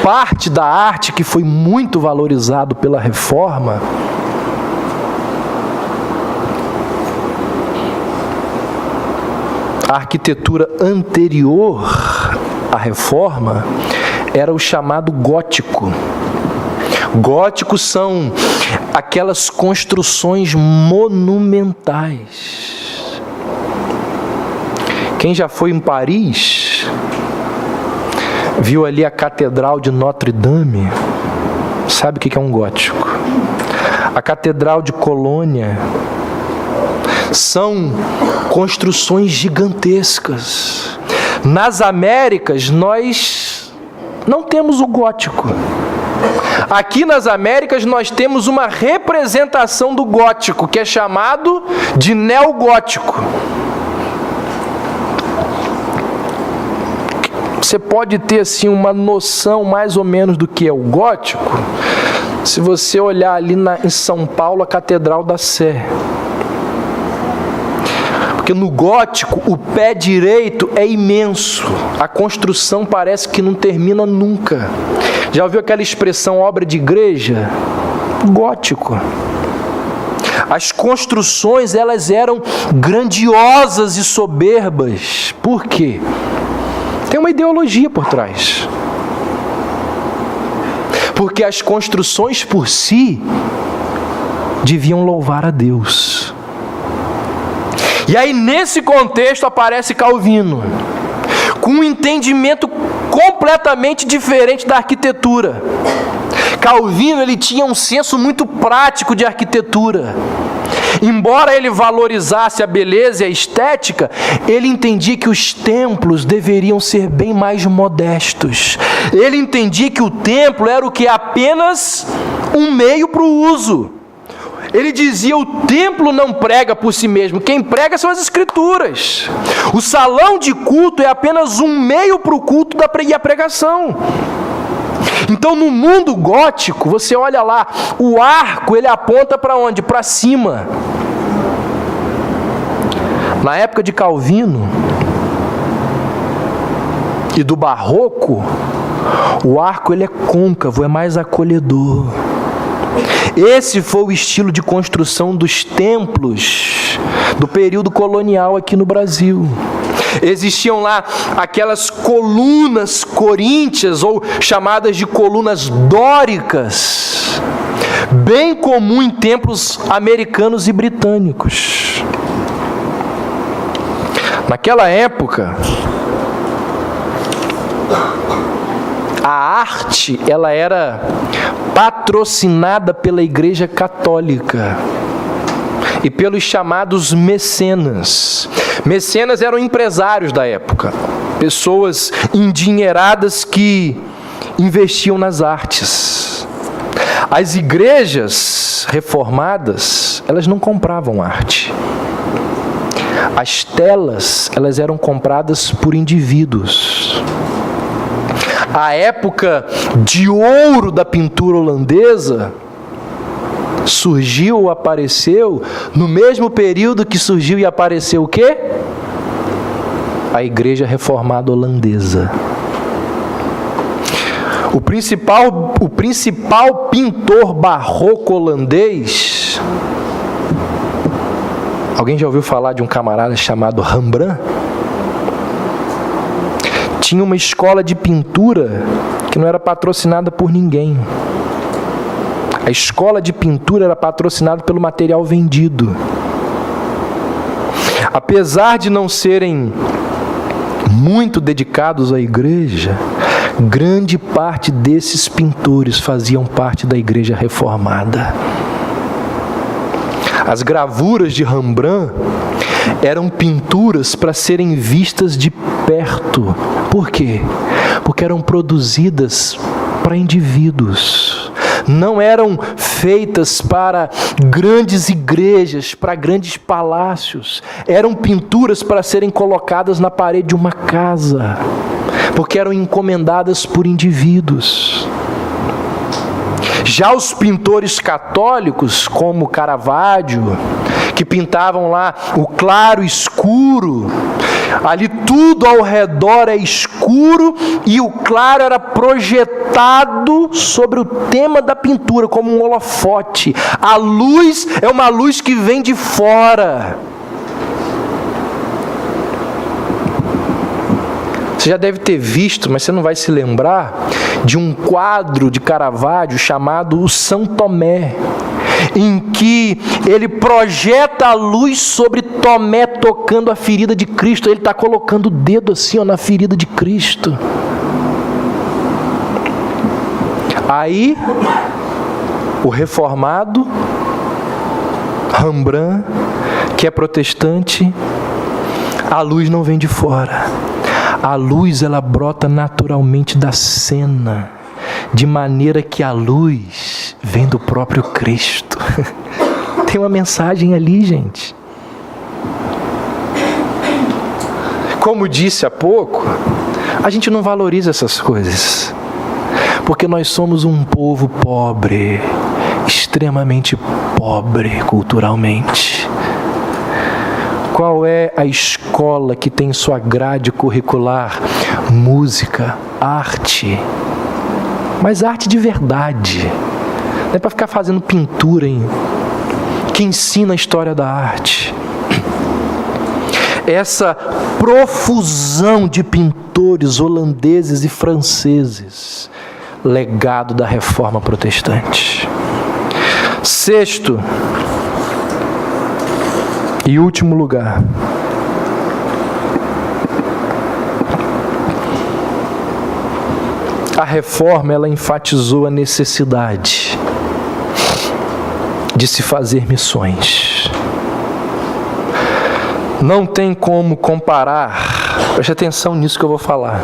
parte da arte que foi muito valorizado pela Reforma, a arquitetura anterior à Reforma era o chamado gótico. Góticos são aquelas construções monumentais. Quem já foi em Paris, viu ali a Catedral de Notre-Dame, sabe o que é um gótico. A Catedral de Colônia são construções gigantescas. Nas Américas, nós não temos o gótico. Aqui nas Américas nós temos uma representação do gótico, que é chamado de neogótico. Você pode ter assim uma noção mais ou menos do que é o gótico, se você olhar ali em São Paulo a Catedral da Sé. Porque no gótico o pé direito é imenso, a construção parece que não termina nunca. Já ouviu aquela expressão obra de igreja? Gótico. As construções, elas eram grandiosas e soberbas. Por quê? Tem uma ideologia por trás. Porque as construções por si deviam louvar a Deus. E aí, nesse contexto, aparece Calvino, com um entendimento completamente diferente da arquitetura. Calvino, ele tinha um senso muito prático de arquitetura. Embora ele valorizasse a beleza e a estética, ele entendia que os templos deveriam ser bem mais modestos. Ele entendia que o templo era o que? Apenas um meio para o uso. Ele dizia, o templo não prega por si mesmo, quem prega são as escrituras. O salão de culto é apenas um meio para o culto e a pregação. Então, no mundo gótico, você olha lá, o arco, ele aponta para onde? Para cima. Na época de Calvino e do Barroco, o arco ele é côncavo, é mais acolhedor. Esse foi o estilo de construção dos templos do período colonial aqui no Brasil. Existiam lá aquelas colunas coríntias, ou chamadas de colunas dóricas, bem comum em templos americanos e britânicos. Naquela época, a arte, ela era patrocinada pela Igreja Católica e pelos chamados mecenas. Mecenas eram empresários da época, pessoas endinheiradas que investiam nas artes. As igrejas reformadas, elas não compravam arte. As telas, elas eram compradas por indivíduos. A época de ouro da pintura holandesa surgiu ou apareceu no mesmo período que surgiu e apareceu o quê? A Igreja Reformada Holandesa. O principal pintor barroco holandês, alguém já ouviu falar de um camarada chamado Rembrandt? Tinha uma escola de pintura que não era patrocinada por ninguém. A escola de pintura era patrocinada pelo material vendido. Apesar de não serem muito dedicados à igreja, grande parte desses pintores faziam parte da Igreja Reformada. As gravuras de Rembrandt eram pinturas para serem vistas de perto. Por quê? Porque eram produzidas para indivíduos. Não eram feitas para grandes igrejas, para grandes palácios. Eram pinturas para serem colocadas na parede de uma casa, porque eram encomendadas por indivíduos. Já os pintores católicos, como Caravaggio, que pintavam lá o claro e escuro, Ali tudo ao redor é escuro e o claro era projetado sobre o tema da pintura como um holofote. A luz é uma luz que vem de fora. Você já deve ter visto, mas você não vai se lembrar, de um quadro de Caravaggio chamado o São Tomé, em que ele projeta a luz sobre Tomé tocando a ferida de Cristo. Ele está colocando o dedo assim, ó, na ferida de Cristo. Aí, o reformado, Rembrandt, que é protestante, a luz não vem de fora. A luz, ela brota naturalmente da cena, de maneira que a luz vem do próprio Cristo. Tem uma mensagem ali, gente. Como disse há pouco, a gente não valoriza essas coisas, porque nós somos um povo pobre, extremamente pobre culturalmente. Qual é a escola que tem em sua grade curricular música, arte? Mas arte de verdade. Não é para ficar fazendo pintura, hein? Que ensina a história da arte. Essa profusão de pintores holandeses e franceses, legado da Reforma Protestante. Sexto e último lugar, a Reforma, ela enfatizou a necessidade de se fazer missões. Não tem como comparar, preste atenção nisso que eu vou falar.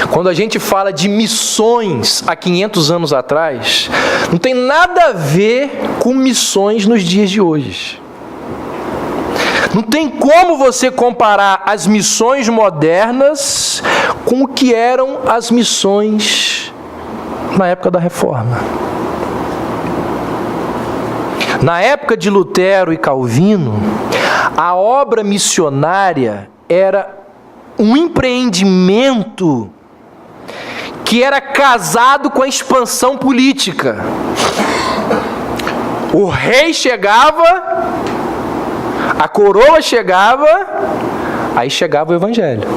Quando a gente fala de missões há 500 anos atrás, não tem nada a ver com missões nos dias de hoje. Não tem como você comparar as missões modernas com o que eram as missões na época da Reforma. Na época de Lutero e Calvino, a obra missionária era um empreendimento que era casado com a expansão política. O rei chegava, a coroa chegava, aí chegava o evangelho.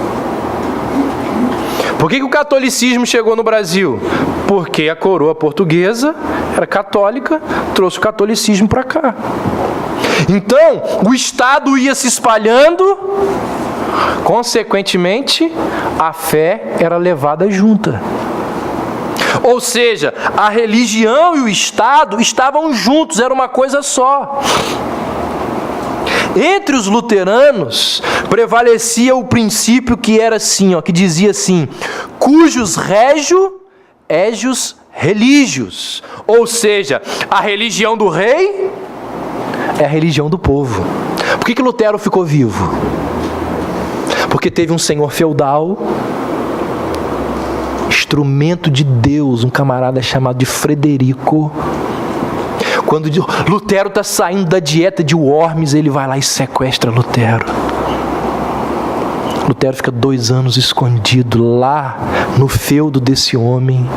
Por que o catolicismo chegou no Brasil? Porque a coroa portuguesa era católica, trouxe o catolicismo para cá. Então, o Estado ia se espalhando, consequentemente, a fé era levada junta. Ou seja, a religião e o Estado estavam juntos, era uma coisa só. Entre os luteranos, prevalecia o princípio que era assim, que dizia assim: cujos regio, egius religios. Ou seja, a religião do rei é a religião do povo. Por que Lutero ficou vivo? Porque teve um senhor feudal, instrumento de Deus, um camarada chamado de Frederico. Quando Lutero está saindo da dieta de Worms, ele vai lá e sequestra Lutero. Lutero fica 2 anos escondido lá no feudo desse homem.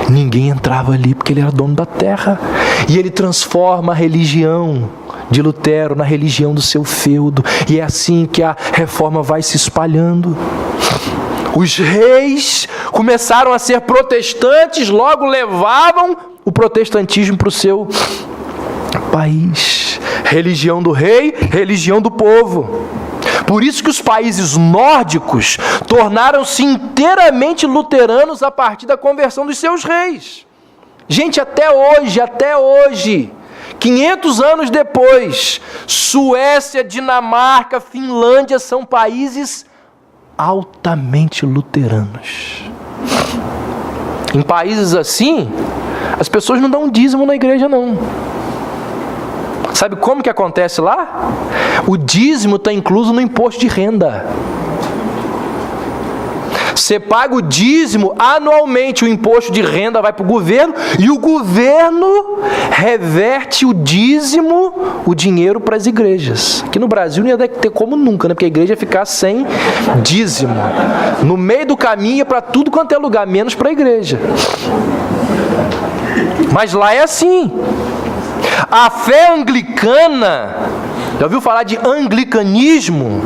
Ninguém entrava ali porque ele era dono da terra. E ele transforma a religião de Lutero na religião do seu feudo. E é assim que a reforma vai se espalhando. Os reis começaram a ser protestantes, logo levavam o protestantismo para o seu país. Religião do rei, religião do povo. Por isso que os países nórdicos tornaram-se inteiramente luteranos a partir da conversão dos seus reis. Gente, até hoje, 500 anos depois, Suécia, Dinamarca, Finlândia são países altamente luteranos. Em países assim, as pessoas não dão dízimo na igreja, não. Sabe como que acontece lá? O dízimo está incluso no imposto de renda. Você paga o dízimo anualmente, o imposto de renda vai para o governo e o governo reverte o dízimo, o dinheiro para as igrejas. Aqui no Brasil não ia ter como nunca, né? Porque a igreja ia ficar sem dízimo. No meio do caminho ia para tudo quanto é lugar, menos para a igreja. Mas lá é assim. A fé anglicana, já ouviu falar de anglicanismo?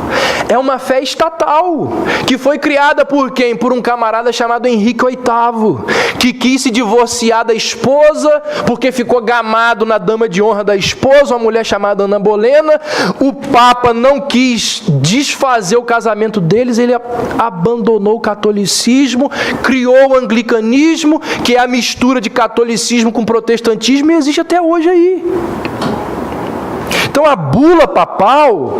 É uma fé estatal, que foi criada por quem? Por um camarada chamado Henrique VIII, que quis se divorciar da esposa, porque ficou gamado na dama de honra da esposa, uma mulher chamada Ana Bolena. O Papa não quis desfazer o casamento deles, ele abandonou o catolicismo, criou o anglicanismo, que é a mistura de catolicismo com protestantismo, e existe até hoje aí. Então a bula papal,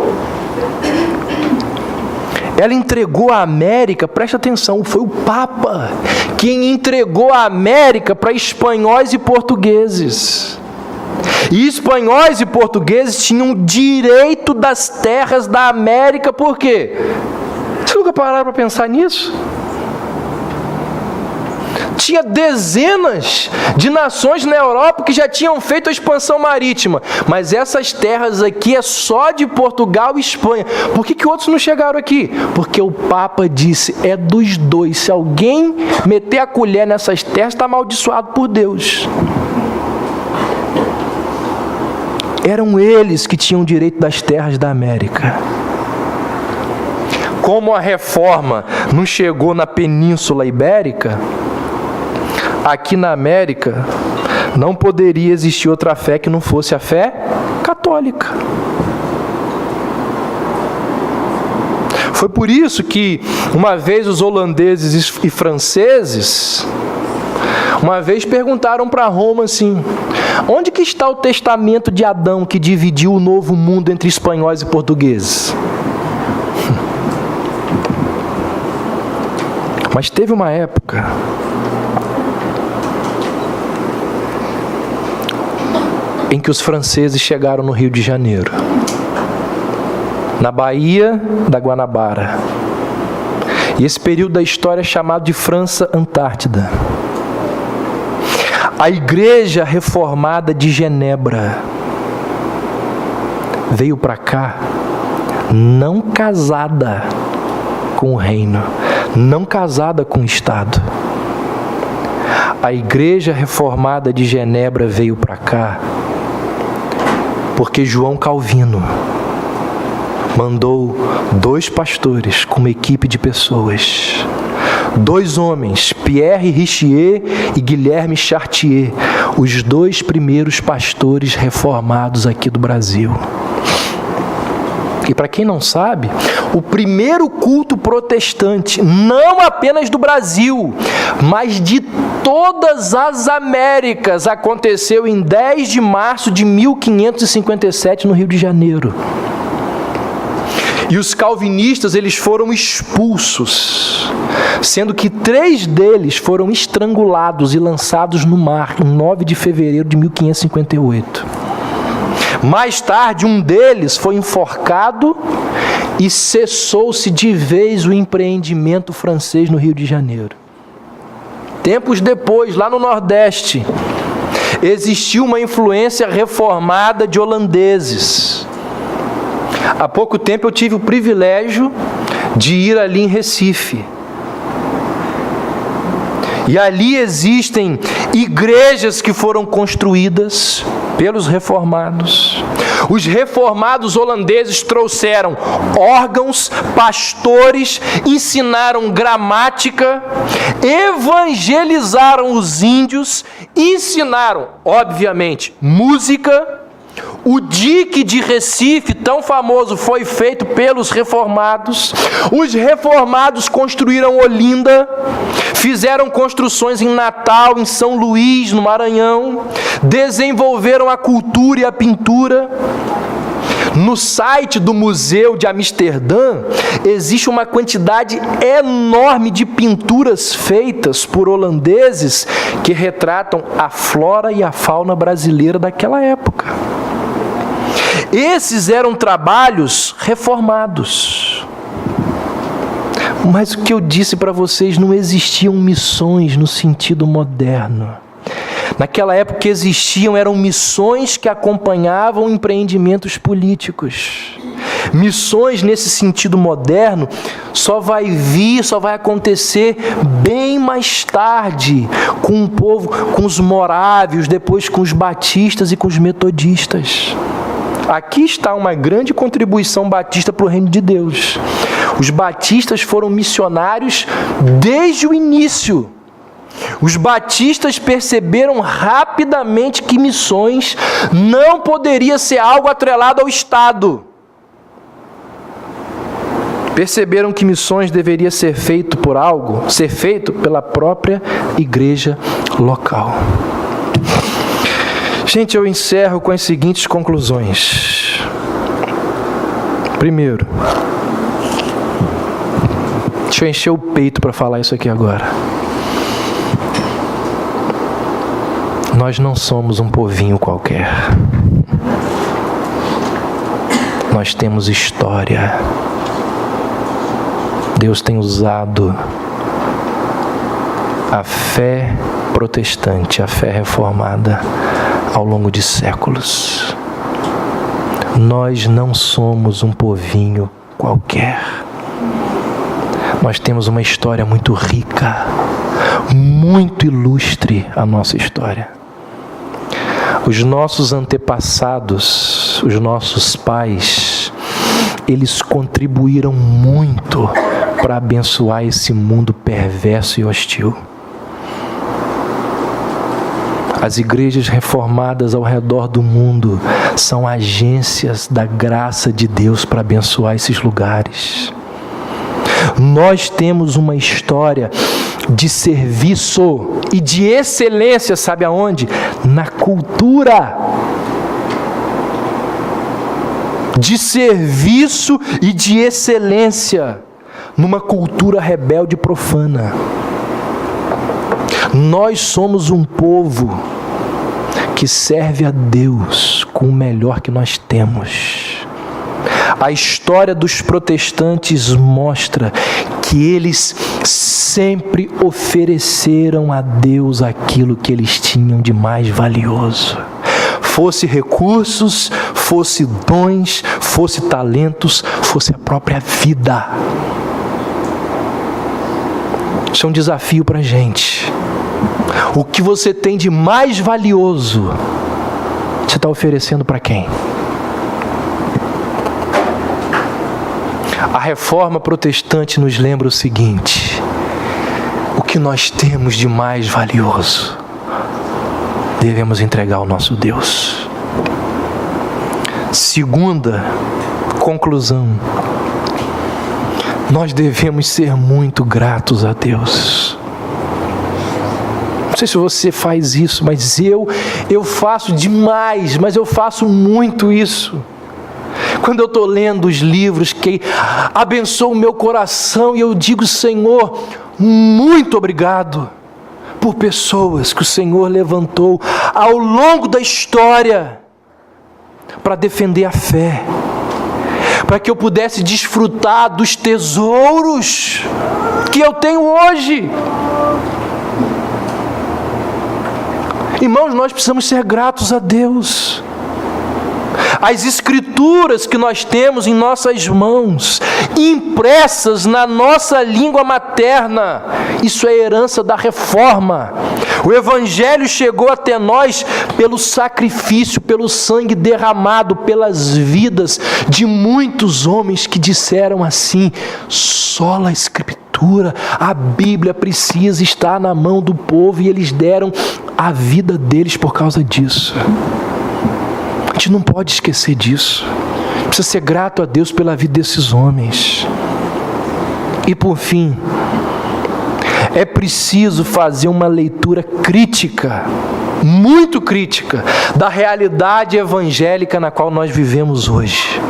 ela entregou a América, presta atenção, foi o Papa quem entregou a América para espanhóis e portugueses. E espanhóis e portugueses tinham direito das terras da América, por quê? Vocês nunca pararam para pensar nisso? Tinha dezenas de nações na Europa que já tinham feito a expansão marítima, mas essas terras aqui é só de Portugal e Espanha. Por que outros não chegaram aqui? Porque o Papa disse, é dos dois. Se alguém meter a colher nessas terras, está amaldiçoado por Deus. Eram eles que tinham direito das terras da América. Como a reforma não chegou na Península Ibérica, aqui na América não poderia existir outra fé que não fosse a fé católica. Foi por isso que uma vez os holandeses e franceses, uma vez perguntaram para Roma assim, onde que está o testamento de Adão que dividiu o novo mundo entre espanhóis e portugueses? Mas teve uma época em que os franceses chegaram no Rio de Janeiro, na Baía da Guanabara. E esse período da história é chamado de França Antártida. A Igreja Reformada de Genebra veio para cá não casada com o reino, não casada com o Estado. A Igreja Reformada de Genebra veio para cá porque João Calvino mandou 2 pastores com uma equipe de pessoas, 2 homens, Pierre Richier e Guilherme Chartier, os 2 primeiros pastores reformados aqui do Brasil. E para quem não sabe, o primeiro culto protestante, não apenas do Brasil, mas de todas as Américas, aconteceu em 10 de março de 1557 no Rio de Janeiro. E os calvinistas, eles foram expulsos, sendo que 3 deles foram estrangulados e lançados no mar em 9 de fevereiro de 1558. Mais tarde, um deles foi enforcado e cessou-se de vez o empreendimento francês no Rio de Janeiro. Tempos depois, lá no Nordeste, existiu uma influência reformada de holandeses. Há pouco tempo eu tive o privilégio de ir ali em Recife. E ali existem igrejas que foram construídas pelos reformados. Os reformados holandeses trouxeram órgãos, pastores, ensinaram gramática, evangelizaram os índios, ensinaram, obviamente, música. O dique de Recife, tão famoso, foi feito pelos reformados. Os reformados construíram Olinda, fizeram construções em Natal, em São Luís, no Maranhão, desenvolveram a cultura e a pintura. No site do Museu de Amsterdã, existe uma quantidade enorme de pinturas feitas por holandeses que retratam a flora e a fauna brasileira daquela época. Esses eram trabalhos reformados. Mas o que eu disse para vocês, não existiam missões no sentido moderno. Naquela época que existiam eram missões que acompanhavam empreendimentos políticos. Missões nesse sentido moderno só vai acontecer bem mais tarde com o povo, com os morávios, depois com os batistas e com os metodistas. Aqui está uma grande contribuição batista para o reino de Deus. Os batistas foram missionários desde o início. Os batistas perceberam rapidamente que missões não poderia ser algo atrelado ao Estado. Perceberam que missões deveria ser feito pela própria igreja local. Gente, eu encerro com as seguintes conclusões. Primeiro, deixa eu encher o peito para falar isso aqui agora. Nós não somos um povinho qualquer. Nós temos história. Deus tem usado a fé protestante, a fé reformada, ao longo de séculos. Nós não somos um povinho qualquer. Nós temos uma história muito rica, muito ilustre, a nossa história. Os nossos antepassados, os nossos pais, eles contribuíram muito para abençoar esse mundo perverso e hostil. As igrejas reformadas ao redor do mundo são agências da graça de Deus para abençoar esses lugares. Nós temos uma história de serviço e de excelência, sabe aonde? Na cultura. De serviço e de excelência numa cultura rebelde e profana. Nós somos um povo que serve a Deus com o melhor que nós temos. A história dos protestantes mostra que eles sempre ofereceram a Deus aquilo que eles tinham de mais valioso. Fosse recursos, fosse dons, fosse talentos, fosse a própria vida. Isso é um desafio para a gente. O que você tem de mais valioso, você está oferecendo para quem? A reforma protestante nos lembra o seguinte: o que nós temos de mais valioso, devemos entregar ao nosso Deus. Segunda conclusão: nós devemos ser muito gratos a Deus. Não sei se você faz isso, mas eu faço demais, mas eu faço muito isso. Quando eu estou lendo os livros que abençoam o meu coração e eu digo: Senhor, muito obrigado por pessoas que o Senhor levantou ao longo da história para defender a fé, para que eu pudesse desfrutar dos tesouros que eu tenho hoje. Irmãos, nós precisamos ser gratos a Deus. As escrituras que nós temos em nossas mãos, impressas na nossa língua materna, isso é herança da reforma. O Evangelho chegou até nós pelo sacrifício, pelo sangue derramado, pelas vidas de muitos homens que disseram assim: sola Escritura, a Bíblia precisa estar na mão do povo, e eles deram a vida deles por causa disso. A gente não pode esquecer disso. Precisa ser grato a Deus pela vida desses homens. E por fim, é preciso fazer uma leitura crítica, muito crítica, da realidade evangélica na qual nós vivemos hoje.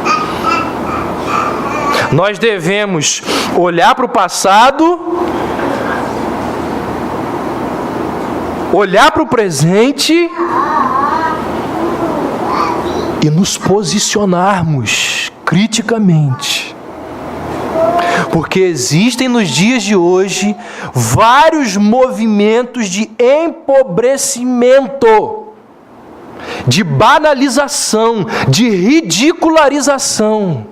Nós devemos olhar para o passado, olhar para o presente e nos posicionarmos criticamente. Porque existem nos dias de hoje vários movimentos de empobrecimento, de banalização, de ridicularização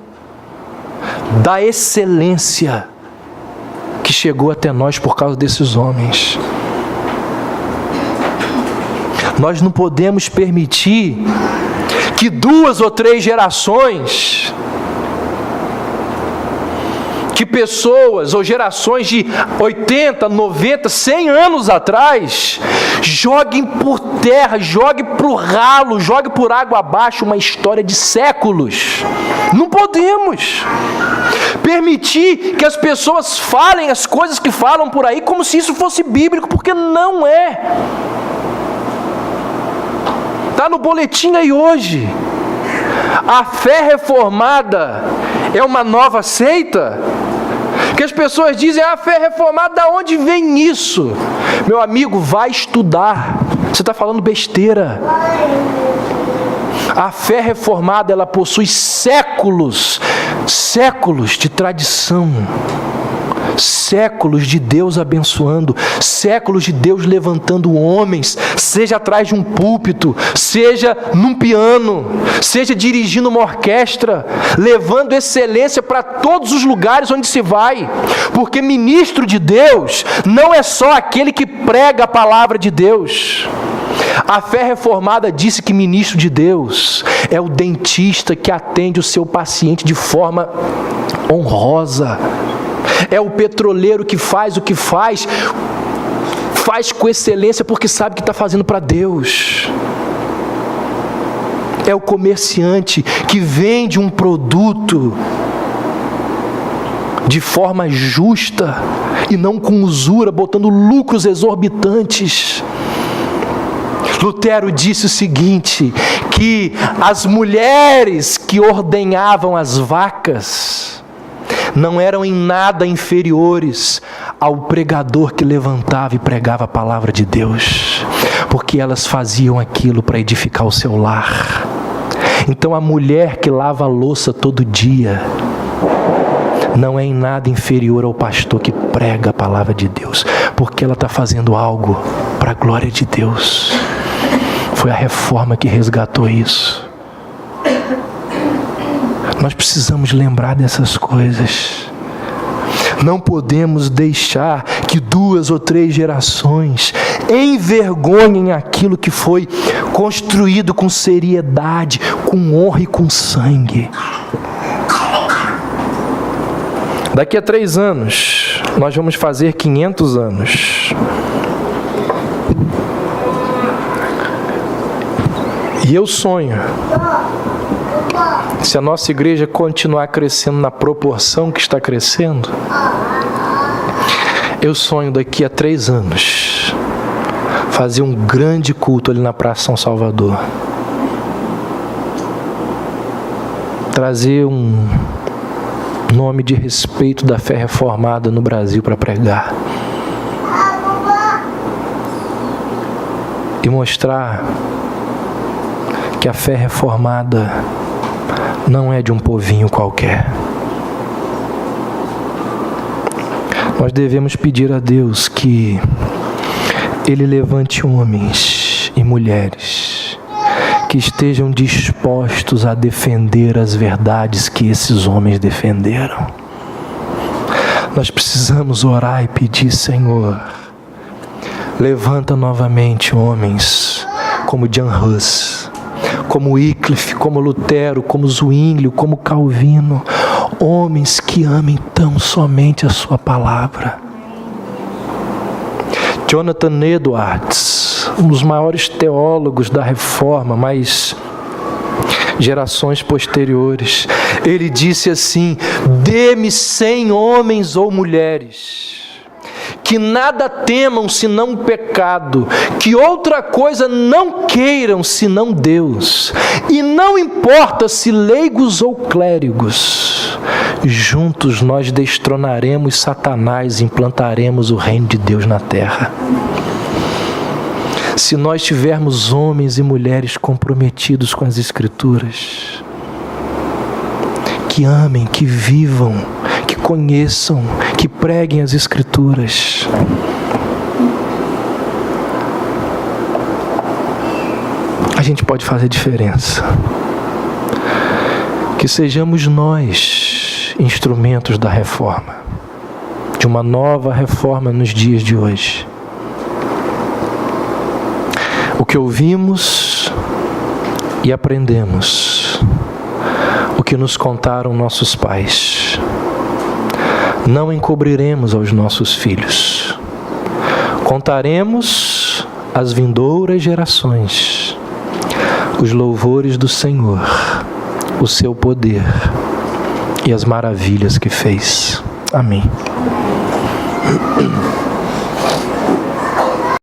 da excelência que chegou até nós por causa desses homens. Nós não podemos permitir que 2 ou 3 gerações, que pessoas ou gerações de 80, 90, 100 anos atrás joguem por terra, joguem para o ralo, joguem por água abaixo uma história de séculos. Não podemos permitir que as pessoas falem as coisas que falam por aí como se isso fosse bíblico, porque não é. Está no boletim aí hoje. A fé reformada é uma nova seita? Que as pessoas dizem, a fé reformada, da onde vem isso? Meu amigo, vai estudar. Você está falando besteira. A fé reformada, ela possui séculos de tradição. Séculos de Deus abençoando, séculos de Deus levantando homens, seja atrás de um púlpito, seja num piano, seja dirigindo uma orquestra, levando excelência para todos os lugares onde se vai, porque ministro de Deus não é só aquele que prega a palavra de Deus. A fé reformada disse que ministro de Deus é o dentista que atende o seu paciente de forma honrosa. É o petroleiro que faz o que faz com excelência porque sabe que está fazendo para Deus. É o comerciante que vende um produto de forma justa e não com usura, botando lucros exorbitantes. Lutero disse o seguinte, que as mulheres que ordenhavam as vacas não eram em nada inferiores ao pregador que levantava e pregava a palavra de Deus, porque elas faziam aquilo para edificar o seu lar. Então a mulher que lava a louça todo dia não é em nada inferior ao pastor que prega a palavra de Deus, porque ela está fazendo algo para a glória de Deus. Foi a reforma que resgatou isso. Nós precisamos lembrar dessas coisas. Não podemos deixar que 2 ou 3 gerações envergonhem aquilo que foi construído com seriedade, com honra e com sangue. Daqui a 3 anos, nós vamos fazer 500 anos. E eu sonho, se a nossa igreja continuar crescendo na proporção que está crescendo, eu sonho daqui a 3 anos fazer um grande culto ali na Praça São Salvador. Trazer um nome de respeito da fé reformada no Brasil para pregar. E mostrar que a fé reformada não é de um povinho qualquer. Nós devemos pedir a Deus que Ele levante homens e mulheres que estejam dispostos a defender as verdades que esses homens defenderam. Nós precisamos orar e pedir, Senhor, levanta novamente homens como John Huss, como Wycliffe, como Lutero, como Zwinglio, como Calvino, homens que amem tão somente a sua palavra. Jonathan Edwards, um dos maiores teólogos da Reforma, mas gerações posteriores, ele disse assim: dê-me 100 homens ou mulheres que nada temam senão o pecado, que outra coisa não queiram senão Deus, e não importa se leigos ou clérigos, juntos nós destronaremos Satanás e implantaremos o reino de Deus na terra. Se nós tivermos homens e mulheres comprometidos com as Escrituras, que amem, que vivam, que conheçam, que preguem as Escrituras. A gente pode fazer diferença. Que sejamos nós instrumentos da reforma, de uma nova reforma nos dias de hoje. O que ouvimos e aprendemos, o que nos contaram nossos pais, não encobriremos aos nossos filhos. Contaremos às vindouras gerações os louvores do Senhor, o seu poder e as maravilhas que fez. Amém.